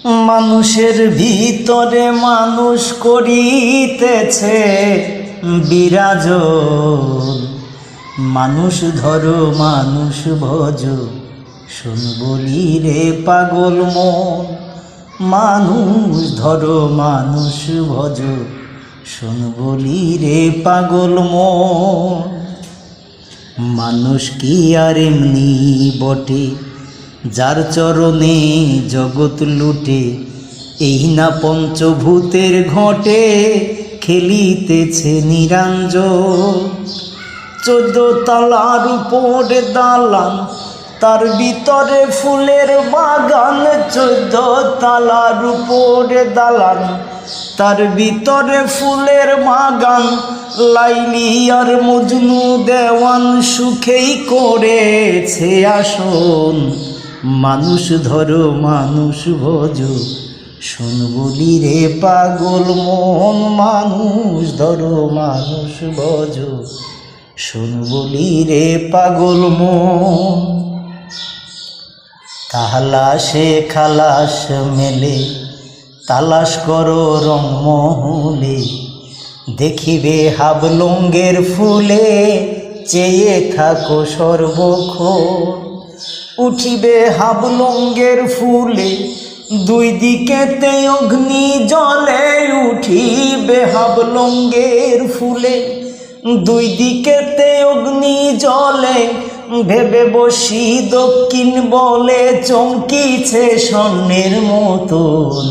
মানুষের ভিতরে মানুষ করিতেছে বিরাজন। মানুষ ধরো মানুষ ভজ, শোন বলি রে পাগল মন। মানুষ ধরো মানুষ ভজ, শোন বলি রে পাগল মন। মানুষ কি আর এমনি বটে, যার চরণে জগৎ লুটে। এই না পঞ্চভূতের ঘটে, খেলিতেছে নিরঞ্জন। 14 তলার উপরে দালান, তার ভিতরে ফুলের বাগান। 14 তলার উপরে দালান, তার ভিতরে ফুলের বাগান। লাইলি আর মজনু দেওয়ান সুখেই করেছে আসন। মানুষ ধরো মানুষ ভজ, শোন বলি রে পাগল মন। মানুষ ধরো মানুষ ভজ, শোন বলি রে পাগল মন। তাহলাসে খালাস মেলে, তালাশ করো রংমহলে। দেখিবে হাবলঙ্গের ফুলে, চেয়ে থাকো সর্বক্ষণ। উঠিবে হাবলঙ্গের ফুলে, দুই দিকেতে অগ্নি জলে। উঠিবে হাবলঙ্গের ফুলে, দুই দিকেতে অগ্নি জলে। ভেবে বসি দক্ষিণ বলে, চমকিছে স্বর্ণের মতন।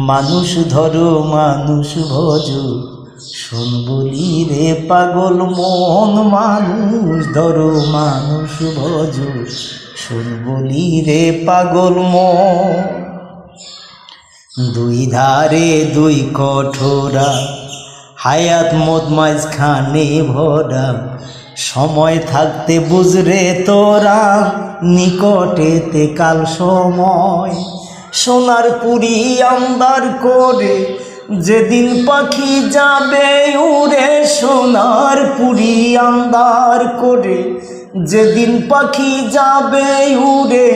মানুষ ধরো মানুষ ভজ, শোন বলি রে পাগল মন। মানুষ ধরো মানুষ ভজ, শোন বলি রে পাগল মন। দুই ধারে দুই কঠোরা, হায়াত মত মাঝখানে ভরা। সময় থাকতে বুঝরে তোরা, নিকটেতে কাল সময়। সোনার পুরি আন্দার করে, যেদিন পাখি যাবে উড়ে। সোনার পুরি আন্দার করে, যেদিন পাখি যাবে উড়ে।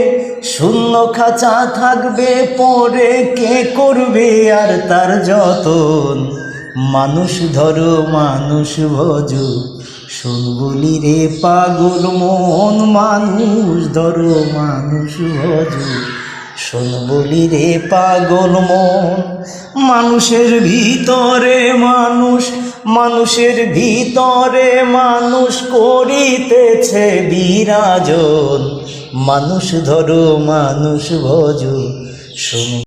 শূন্য খাঁচা থাকবে পরে, কে করবে আর তার যতন। মানুষ ধরো মানুষ ভজ, শোন বলি রে পাগল মন। মানুষ ধরো মানুষ ভজ, শোন বলি রে পাগল মন। মানুষের ভিতরে মানুষ, মানুষের ভিতরে মানুষ করিতেছে বিরাজন। মানুষ ধরো মানুষ ভজ, শোন।